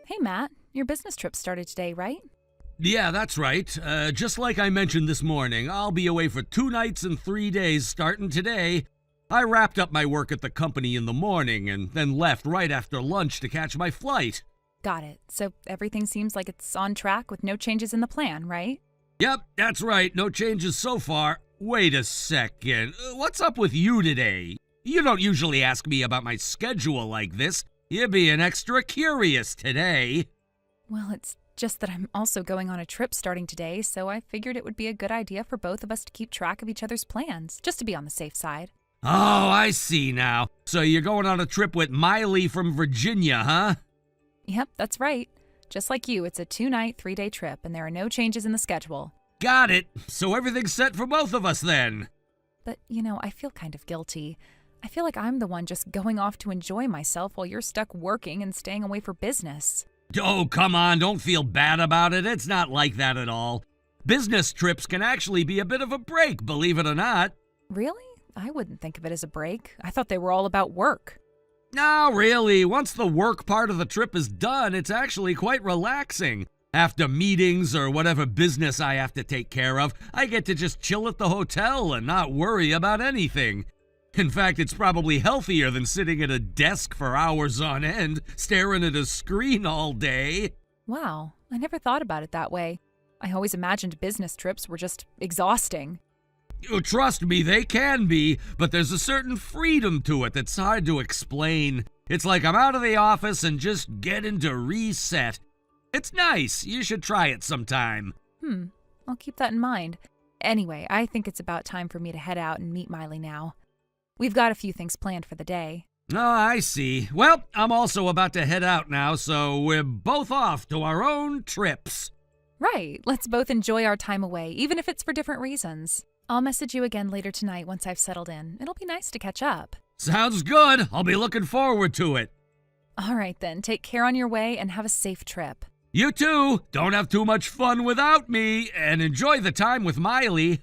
Hey, Matt. Your business trip started today, right? Yeah, that's right. Just like I mentioned this morning, I'll be away for 2 nights and 3 days starting today. I wrapped up my work at the company in the morning and then left right after lunch to catch my flight. Got it. So everything seems like it's on track with no changes in the plan, right? Yep, that's right. No changes so far. Wait a second. What's up with you today? You don't usually ask me about my schedule like this. You're being extra curious today. Well, it's just that I'm also going on a trip starting today, so I figured it would be a good idea for both of us to keep track of each other's plans, just to be on the safe side. Oh, I see now. So you're going on a trip with Miley from Virginia, huh? Yep, that's right. Just like you, it's a 2-night, 3-day trip, and there are no changes in the schedule. Got it. So everything's set for both of us then. But, I feel kind of guilty. I feel like I'm the one just going off to enjoy myself while you're stuck working and staying away for business. Oh, come on, don't feel bad about it. It's not like that at all. Business trips can actually be a bit of a break, believe it or not. Really? I wouldn't think of it as a break. I thought they were all about work. No, really. Once the work part of the trip is done, it's actually quite relaxing. After meetings or whatever business I have to take care of, I get to just chill at the hotel and not worry about anything. In fact, it's probably healthier than sitting at a desk for hours on end, staring at a screen all day. Wow, I never thought about it that way. I always imagined business trips were just exhausting. Trust me, they can be, but there's a certain freedom to it that's hard to explain. It's like I'm out of the office and just getting to reset. It's nice. You should try it sometime. I'll keep that in mind. Anyway, I think it's about time for me to head out and meet Miley now. We've got a few things planned for the day. Oh, I see. Well, I'm also about to head out now, so we're both off to our own trips. Right, let's both enjoy our time away, even if it's for different reasons. I'll message you again later tonight once I've settled in. It'll be nice to catch up. Sounds good. I'll be looking forward to it. All right then, take care on your way and have a safe trip. You too. Don't have too much fun without me, and enjoy the time with Miley.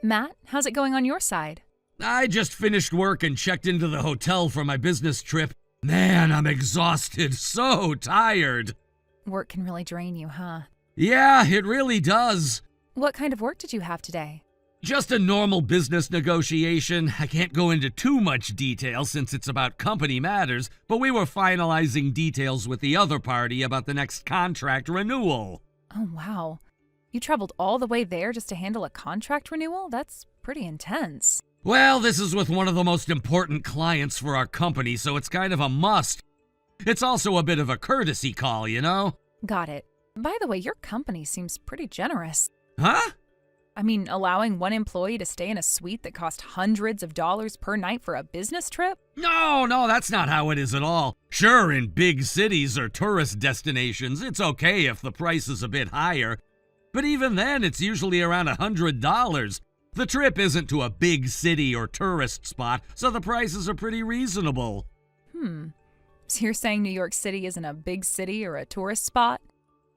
Matt, how's it going on your side? I just finished work and checked into the hotel for my business trip. Man, I'm exhausted. So tired. Work can really drain you, huh? Yeah, it really does. What kind of work did you have today? Just a normal business negotiation. I can't go into too much detail since it's about company matters, but we were finalizing details with the other party about the next contract renewal. Oh, wow. You traveled all the way there just to handle a contract renewal? That's pretty intense. Well, this is with one of the most important clients for our company, so it's kind of a must. It's also a bit of a courtesy call, you know? Got it. By the way, your company seems pretty generous. Huh? I mean, allowing one employee to stay in a suite that cost hundreds of dollars per night for a business trip? No, that's not how it is at all. Sure, in big cities or tourist destinations, it's okay if the price is a bit higher. But even then, it's usually around $100. The trip isn't to a big city or tourist spot, so the prices are pretty reasonable. So you're saying New York City isn't a big city or a tourist spot?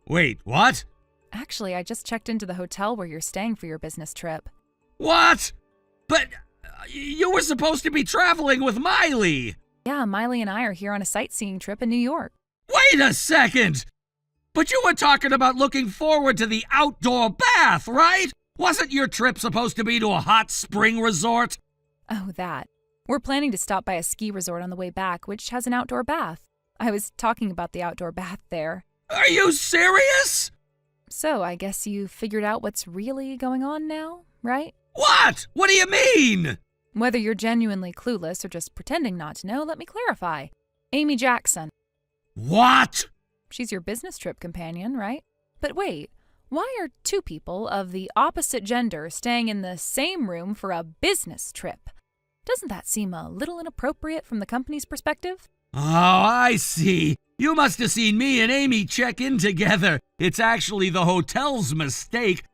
Wait, what? Actually, I just checked into the hotel where you're staying for your business trip. What? But you were supposed to be traveling with Miley. Yeah, Miley and I are here on a sightseeing trip in New York. Wait a second! But you were talking about looking forward to the outdoor bath, right? Wasn't your trip supposed to be to a hot spring resort? Oh, that. We're planning to stop by a ski resort on the way back, which has an outdoor bath. I was talking about the outdoor bath there. Are you serious? So, I guess you figured out what's really going on now, right? What? What do you mean? Whether you're genuinely clueless or just pretending not to know, let me clarify. Amy Jackson. What? She's your business trip companion, right? But wait, why are two people of the opposite gender staying in the same room for a business trip? Doesn't that seem a little inappropriate from the company's perspective? Oh, I see. You must have seen me and Amy check in together. It's actually the hotel's mistake.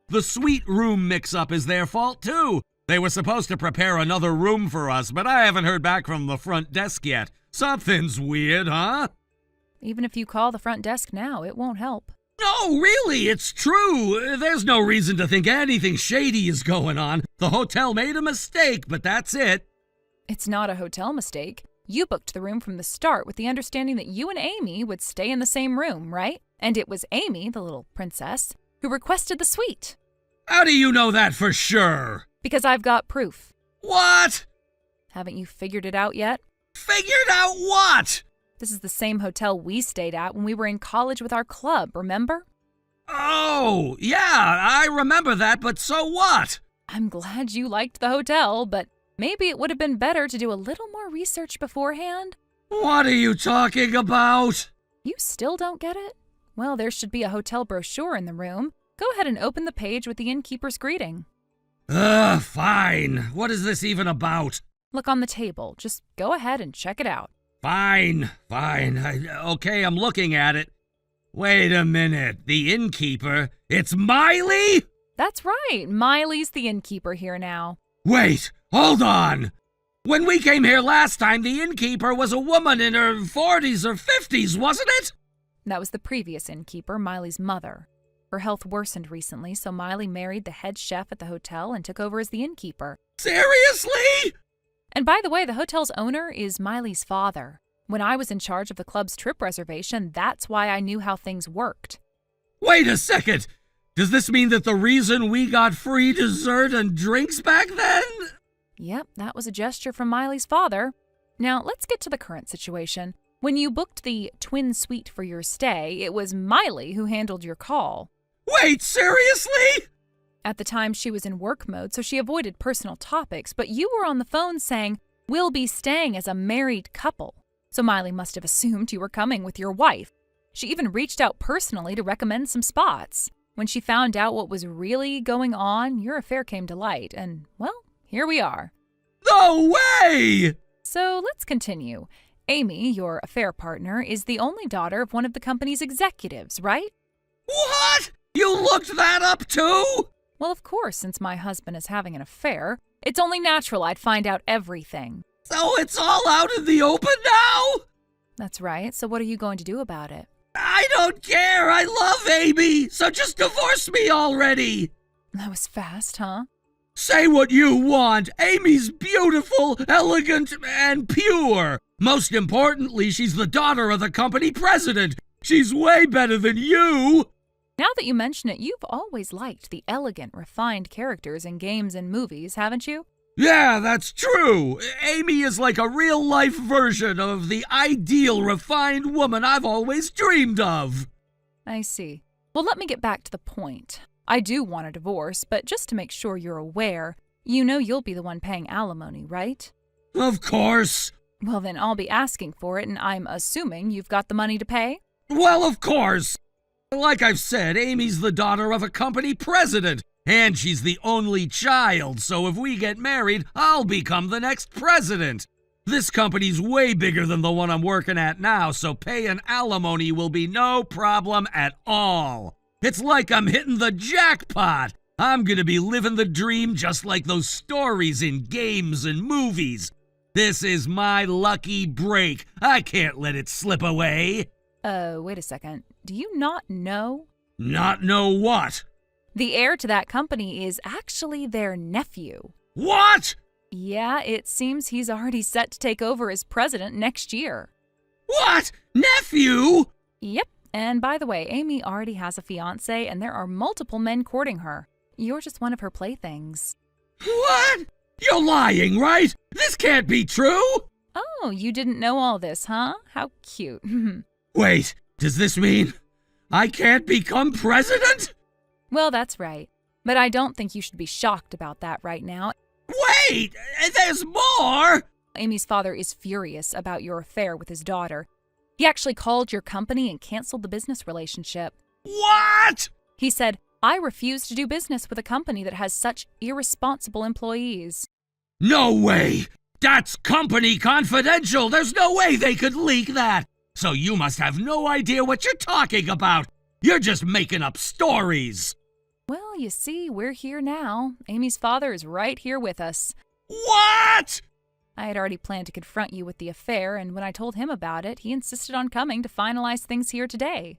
The suite room mix-up is their fault, too. They were supposed to prepare another room for us, but I haven't heard back from the front desk yet. Something's weird, huh? Even if you call the front desk now, it won't help. No, really, it's true. There's no reason to think anything shady is going on. The hotel made a mistake, but that's it. It's not a hotel mistake. You booked the room from the start with the understanding that you and Amy would stay in the same room, right? And it was Amy, the little princess, who requested the suite. How do you know that for sure? Because I've got proof. What? Haven't you figured it out yet? Figured out what? This is the same hotel we stayed at when we were in college with our club, remember? Oh, yeah, I remember that, but so what? I'm glad you liked the hotel, but maybe it would have been better to do a little more research beforehand. What are you talking about? You still don't get it? Well, there should be a hotel brochure in the room. Go ahead and open the page with the innkeeper's greeting. Fine. What is this even about? Look on the table. Just go ahead and check it out. Fine. Okay, I'm looking at it. Wait a minute. The innkeeper? It's Miley? That's right. Miley's the innkeeper here now. Wait, hold on. When we came here last time, the innkeeper was a woman in her 40s or 50s, wasn't it? That was the previous innkeeper, Miley's mother. Her health worsened recently, so Miley married the head chef at the hotel and took over as the innkeeper. Seriously? And by the way, the hotel's owner is Miley's father. When I was in charge of the club's trip reservation, that's why I knew how things worked. Wait a second. Does this mean that the reason we got free dessert and drinks back then? Yep, that was a gesture from Miley's father. Now, let's get to the current situation. When you booked the twin suite for your stay, it was Miley who handled your call. Wait, seriously? At the time, she was in work mode, so she avoided personal topics, but you were on the phone saying, "We'll be staying as a married couple." So Miley must have assumed you were coming with your wife. She even reached out personally to recommend some spots. When she found out what was really going on, your affair came to light, and, well, here we are. No way! So let's continue. Amy, your affair partner, is the only daughter of one of the company's executives, right? What? You looked that up too? Well, of course, since my husband is having an affair, it's only natural I'd find out everything. So it's all out in the open now? That's right, so what are you going to do about it? I don't care. I love Amy, so just divorce me already. That was fast, huh? Say what you want. Amy's beautiful, elegant, and pure. Most importantly, she's the daughter of the company president. She's way better than you. Now that you mention it, you've always liked the elegant, refined characters in games and movies, haven't you? Yeah, that's true. Amy is like a real-life version of the ideal, refined woman I've always dreamed of. I see. Well, let me get back to the point. I do want a divorce, but just to make sure you're aware, you know you'll be the one paying alimony, right? Of course. Well, then I'll be asking for it, and I'm assuming you've got the money to pay? Well, of course. Like I've said, Amy's the daughter of a company president, and she's the only child, so if we get married, I'll become the next president. This company's way bigger than the one I'm working at now, so paying alimony will be no problem at all. It's like I'm hitting the jackpot. I'm gonna be living the dream just like those stories in games and movies. This is my lucky break. I can't let it slip away. Wait a second. Do you not know? Not know what? The heir to that company is actually their nephew. What? Yeah, it seems he's already set to take over as president next year. What? Nephew? Yep. And by the way, Amy already has a fiancé, and there are multiple men courting her. You're just one of her playthings. What? You're lying, right? This can't be true. Oh, you didn't know all this, huh? How cute. Wait, does this mean I can't become president? Well, that's right. But I don't think you should be shocked about that right now. Wait, there's more! Amy's father is furious about your affair with his daughter. He actually called your company and canceled the business relationship. What? He said, "I refuse to do business with a company that has such irresponsible employees." No way! That's company confidential! There's no way they could leak that! So you must have no idea what you're talking about! You're just making up stories! Well, you see, we're here now. Amy's father is right here with us. What? I had already planned to confront you with the affair, and when I told him about it, he insisted on coming to finalize things here today.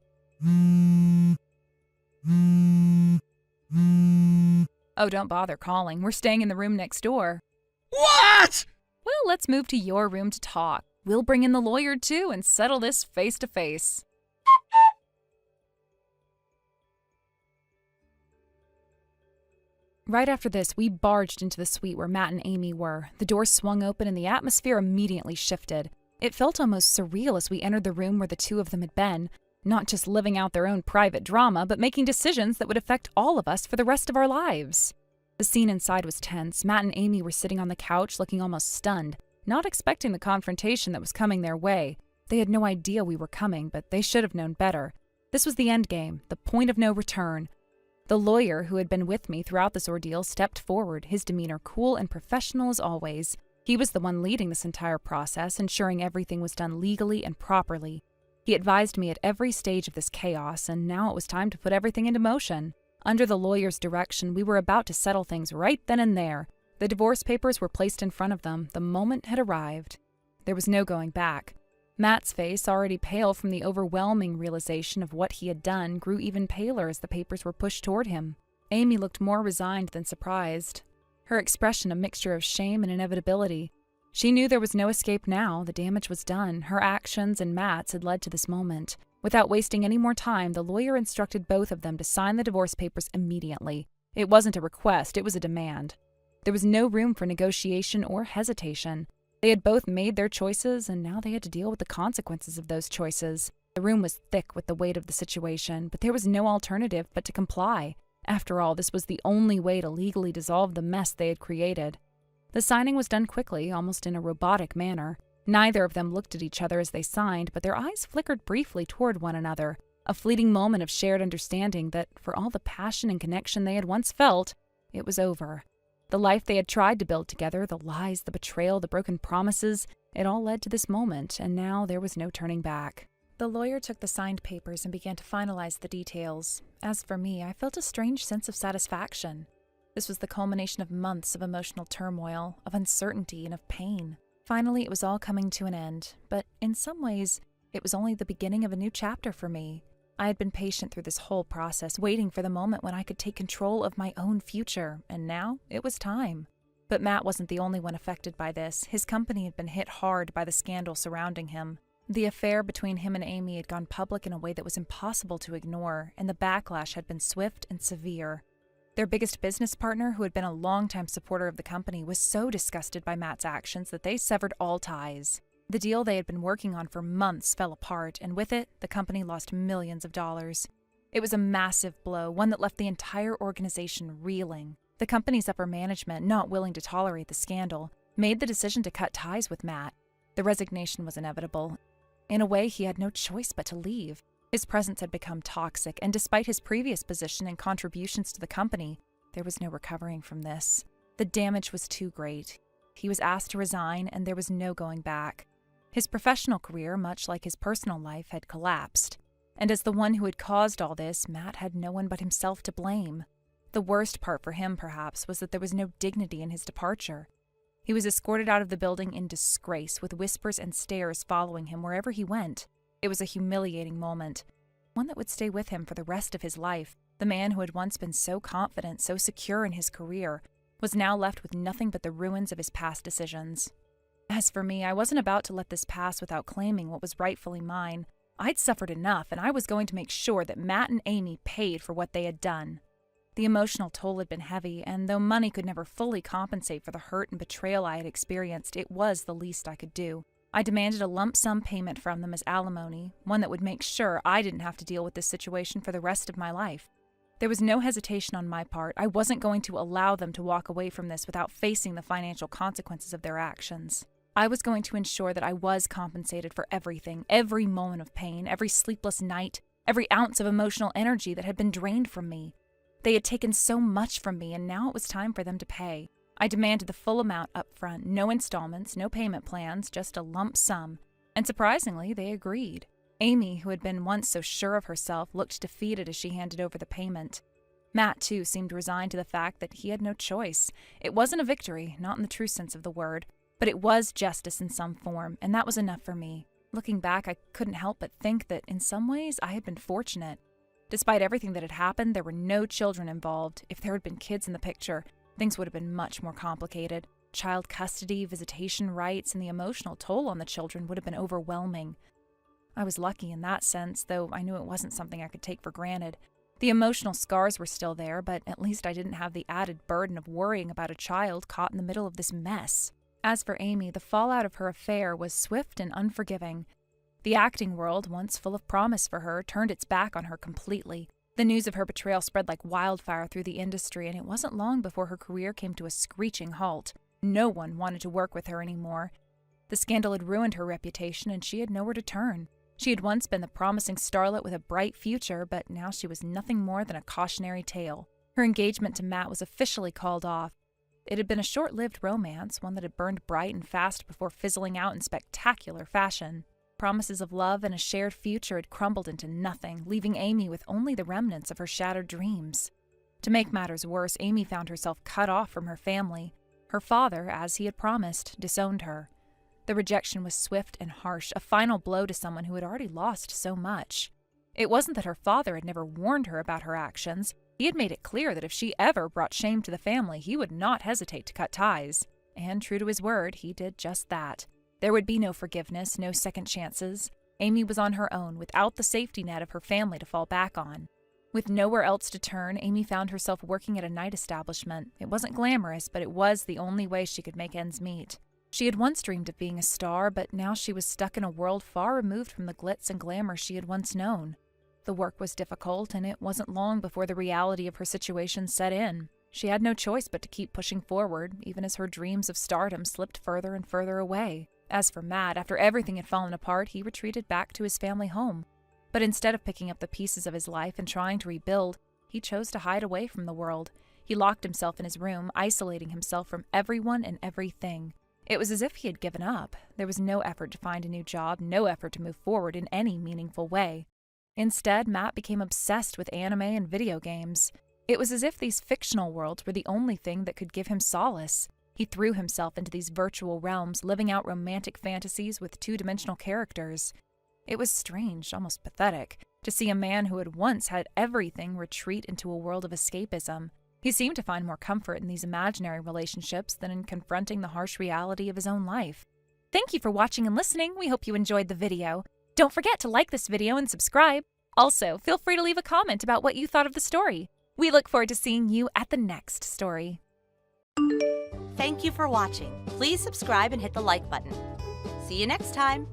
Oh, don't bother calling. We're staying in the room next door. What? Well, let's move to your room to talk. We'll bring in the lawyer, too, and settle this face to face. Right after this, we barged into the suite where Matt and Amy were. The door swung open and the atmosphere immediately shifted. It felt almost surreal as we entered the room where the two of them had been, not just living out their own private drama, but making decisions that would affect all of us for the rest of our lives. The scene inside was tense. Matt and Amy were sitting on the couch looking almost stunned, not expecting the confrontation that was coming their way. They had no idea we were coming, but they should have known better. This was the end game, the point of no return. The lawyer, who had been with me throughout this ordeal, stepped forward, his demeanor cool and professional as always. He was the one leading this entire process, ensuring everything was done legally and properly. He advised me at every stage of this chaos, and now it was time to put everything into motion. Under the lawyer's direction, we were about to settle things right then and there. The divorce papers were placed in front of them. The moment had arrived. There was no going back. Matt's face, already pale from the overwhelming realization of what he had done, grew even paler as the papers were pushed toward him. Amy looked more resigned than surprised, her expression a mixture of shame and inevitability. She knew there was no escape now. The damage was done. Her actions and Matt's had led to this moment. Without wasting any more time, the lawyer instructed both of them to sign the divorce papers immediately. It wasn't a request, it was a demand. There was no room for negotiation or hesitation. They had both made their choices, and now they had to deal with the consequences of those choices. The room was thick with the weight of the situation, but there was no alternative but to comply. After all, this was the only way to legally dissolve the mess they had created. The signing was done quickly, almost in a robotic manner. Neither of them looked at each other as they signed, but their eyes flickered briefly toward one another, a fleeting moment of shared understanding that, for all the passion and connection they had once felt, it was over. The life they had tried to build together, the lies, the betrayal, the broken promises, it all led to this moment, and now there was no turning back. The lawyer took the signed papers and began to finalize the details. As for me, I felt a strange sense of satisfaction. This was the culmination of months of emotional turmoil, of uncertainty, and of pain. Finally, it was all coming to an end, but in some ways, it was only the beginning of a new chapter for me. I had been patient through this whole process, waiting for the moment when I could take control of my own future, and now it was time. But Matt wasn't the only one affected by this. His company had been hit hard by the scandal surrounding him. The affair between him and Amy had gone public in a way that was impossible to ignore, and the backlash had been swift and severe. Their biggest business partner, who had been a longtime supporter of the company, was so disgusted by Matt's actions that they severed all ties. The deal they had been working on for months fell apart, and with it, the company lost millions of dollars. It was a massive blow, one that left the entire organization reeling. The company's upper management, not willing to tolerate the scandal, made the decision to cut ties with Matt. The resignation was inevitable. In a way, he had no choice but to leave. His presence had become toxic, and despite his previous position and contributions to the company, there was no recovering from this. The damage was too great. He was asked to resign, and there was no going back. His professional career, much like his personal life, had collapsed. And as the one who had caused all this, Matt had no one but himself to blame. The worst part for him, perhaps, was that there was no dignity in his departure. He was escorted out of the building in disgrace, with whispers and stares following him wherever he went. It was a humiliating moment, one that would stay with him for the rest of his life. The man who had once been so confident, so secure in his career, was now left with nothing but the ruins of his past decisions. As for me, I wasn't about to let this pass without claiming what was rightfully mine. I'd suffered enough, and I was going to make sure that Matt and Amy paid for what they had done. The emotional toll had been heavy, and though money could never fully compensate for the hurt and betrayal I had experienced, it was the least I could do. I demanded a lump sum payment from them as alimony, one that would make sure I didn't have to deal with this situation for the rest of my life. There was no hesitation on my part. I wasn't going to allow them to walk away from this without facing the financial consequences of their actions. I was going to ensure that I was compensated for everything, every moment of pain, every sleepless night, every ounce of emotional energy that had been drained from me. They had taken so much from me, and now it was time for them to pay. I demanded the full amount up front, no installments, no payment plans, just a lump sum. And surprisingly, they agreed. Amy, who had been once so sure of herself, looked defeated as she handed over the payment. Matt, too, seemed resigned to the fact that he had no choice. It wasn't a victory, not in the true sense of the word, but it was justice in some form, and that was enough for me. Looking back, I couldn't help but think that in some ways I had been fortunate. Despite everything that had happened, there were no children involved. If there had been kids in the picture, things would have been much more complicated. child custody, visitation rights, and the emotional toll on the children would have been overwhelming. I was lucky in that sense, though I knew it wasn't something I could take for granted. The emotional scars were still there, but at least I didn't have the added burden of worrying about a child caught in the middle of this mess. As for Amy, the fallout of her affair was swift and unforgiving. The acting world, once full of promise for her, turned its back on her completely. The news of her betrayal spread like wildfire through the industry, and it wasn't long before her career came to a screeching halt. No one wanted to work with her anymore. The scandal had ruined her reputation, and she had nowhere to turn. She had once been the promising starlet with a bright future, but now she was nothing more than a cautionary tale. Her engagement to Matt was officially called off. It had been a short-lived romance, one that had burned bright and fast before fizzling out in spectacular fashion. Promises of love and a shared future had crumbled into nothing, leaving Amy with only the remnants of her shattered dreams. To make matters worse, Amy found herself cut off from her family. Her father, as he had promised, disowned her. The rejection was swift and harsh, a final blow to someone who had already lost so much. It wasn't that her father had never warned her about her actions. He had made it clear that if she ever brought shame to the family, he would not hesitate to cut ties. And true to his word, he did just that. There would be no forgiveness, no second chances. Amy was on her own, without the safety net of her family to fall back on. With nowhere else to turn, Amy found herself working at a night establishment. It wasn't glamorous, but it was the only way she could make ends meet. She had once dreamed of being a star, but now she was stuck in a world far removed from the glitz and glamour she had once known. The work was difficult, and it wasn't long before the reality of her situation set in. She had no choice but to keep pushing forward, even as her dreams of stardom slipped further and further away. As for Matt, after everything had fallen apart, he retreated back to his family home. But instead of picking up the pieces of his life and trying to rebuild, he chose to hide away from the world. He locked himself in his room, isolating himself from everyone and everything. It was as if he had given up. There was no effort to find a new job, no effort to move forward in any meaningful way. Instead, Matt became obsessed with anime and video games. It was as if these fictional worlds were the only thing that could give him solace. He threw himself into these virtual realms, living out romantic fantasies with two-dimensional characters. It was strange, almost pathetic, to see a man who had once had everything retreat into a world of escapism. He seemed to find more comfort in these imaginary relationships than in confronting the harsh reality of his own life. Thank you for watching and listening. We hope you enjoyed the video. Don't forget to like this video and subscribe. Also, feel free to leave a comment about what you thought of the story. We look forward to seeing you at the next story. Thank you for watching. Please subscribe and hit the like button. See you next time.